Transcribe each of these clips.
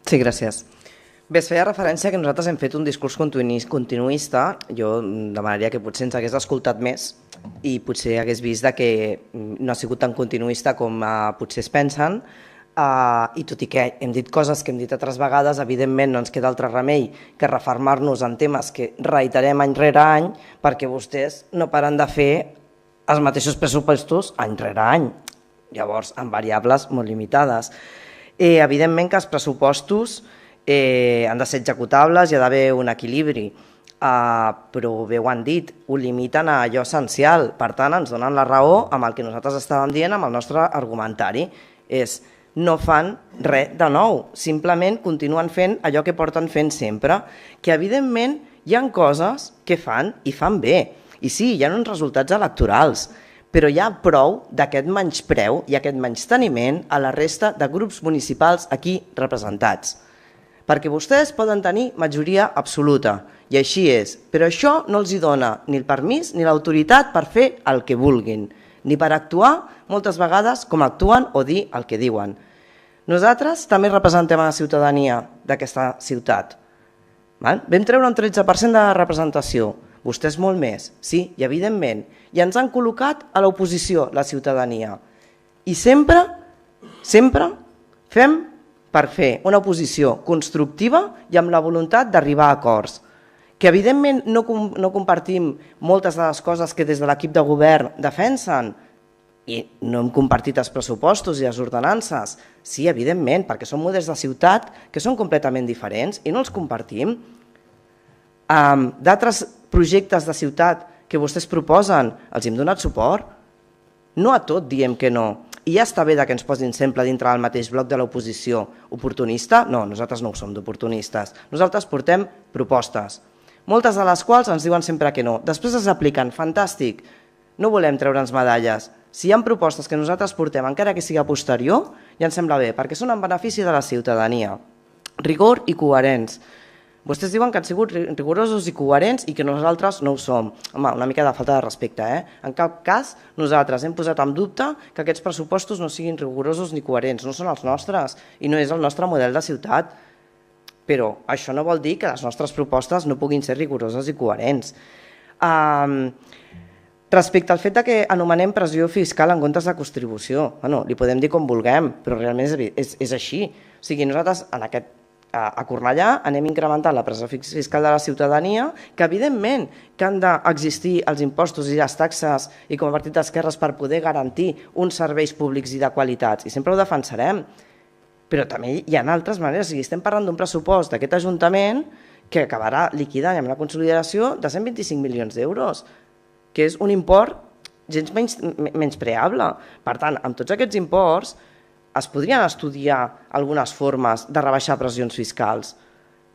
Sí, gràcies. Bé, es feia referència que nosaltres hem fet un discurs continuista. Jo demanaria que potser ens hagués escoltat més i potser hagués vist que no ha sigut tan continuista com potser es pensen, i tot i que hem dit coses que hem dit altres vegades, evidentment no ens queda altre remei que refermar-nos en temes que reiterem any rere any, perquè vostès no paren de fer els mateixos pressupostos any rere any, llavors amb variables molt limitades. Evidentment que els pressupostos han de ser executables i ha d'haver un equilibri, però bé ho han dit, ho limiten a allò essencial, per tant ens donen la raó amb el que nosaltres estàvem dient amb el nostre argumentari, és no fan res de nou, simplement continuen fent allò que porten fent sempre, que evidentment hi ha coses que fan i fan bé, i sí, hi ha uns resultats electorals, però hi ha prou d'aquest menyspreu i aquest menysteniment a la resta de grups municipals aquí representats. Perquè vostès poden tenir majoria absoluta, i així és, però això no els dona ni el permís ni l'autoritat per fer el que vulguin, ni per actuar moltes vegades com actuen o dir el que diuen. Nosaltres també representem a la ciutadania d'aquesta ciutat. Vam treure un 13% de representació, vostès molt més, sí, i evidentment, i ens han col·locat a l'oposició, la ciutadania. I sempre fem per fer una oposició constructiva i amb la voluntat d'arribar a acords. Que evidentment no compartim moltes de les coses que des de l'equip de govern defensen, i no hem compartit els pressupostos i les ordenances, sí, evidentment, perquè són models de ciutat que són completament diferents i no els compartim. D'altres projectes de ciutat que vostès proposen, els hem donat suport. No a tot diem que no. I ja està bé que ens posin sempre dintre del mateix bloc de l'oposició. Oportunista? No, nosaltres no ho som d'oportunistes. Nosaltres portem propostes, moltes de les quals ens diuen sempre que no. Després es apliquen, fantàstic. No volem treure'ns medalles. Si hi ha propostes que nosaltres portem, encara que sigui posterior, ja ens sembla bé, perquè són en benefici de la ciutadania. Rigor i coherents. Vostès diuen que han sigut rigorosos i coherents i que nosaltres no ho som. Home, una mica de falta de respecte, En cap cas nosaltres hem posat en dubte que aquests pressupostos no siguin rigorosos ni coherents, no són els nostres i no és el nostre model de ciutat. Però això no vol dir que les nostres propostes no puguin ser rigoroses i coherents. Respecte al fet que anomenem pressió fiscal en comptes de contribució, li podem dir com vulguem, però realment és així. O sigui, nosaltres a Cornellà anem incrementant la pressió fiscal de la ciutadania, que evidentment que han d'existir els impostos i les taxes i com a partit d'esquerres per poder garantir uns serveis públics i de qualitats, i sempre ho defensarem. Però també hi ha altres maneres, estem parlant d'un pressupost d'aquest Ajuntament que acabarà liquidant amb la consolidació de 125 milions d'euros, que és un import gens menyspreable. Per tant, amb tots aquests imports es podrien estudiar algunes formes de rebaixar pressions fiscals.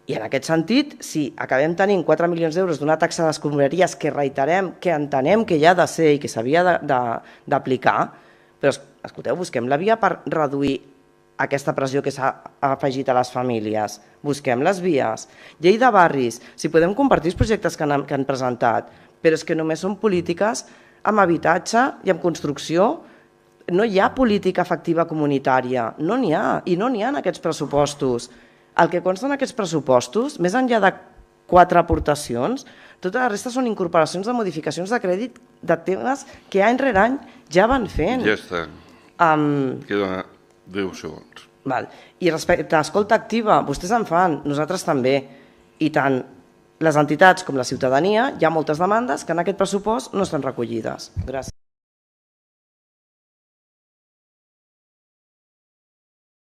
I en aquest sentit, si acabem tenint 4 milions d'euros d'una taxa d'escombraries que reiterem, que entenem que hi ha de ser i que s'havia d'aplicar, però escolteu, busquem la via per reduir aquesta pressió que s'ha afegit a les famílies. Busquem les vies. Llei de barris, si podem compartir els projectes que han presentat, però és que només són polítiques amb habitatge i amb construcció. No hi ha política efectiva comunitària, no n'hi ha, i no n'hi ha en aquests pressupostos. El que consta en aquests pressupostos, més enllà de 4 aportacions, tota la resta són incorporacions de modificacions de crèdit de temes que any rere any ja van fent. Ja està. Queda 10 segons. I respecte a escolta activa, vostès en fan, nosaltres també, i tant les entitats com la ciutadania, hi ha moltes demandes que en aquest pressupost no estan recollides. Gràcies.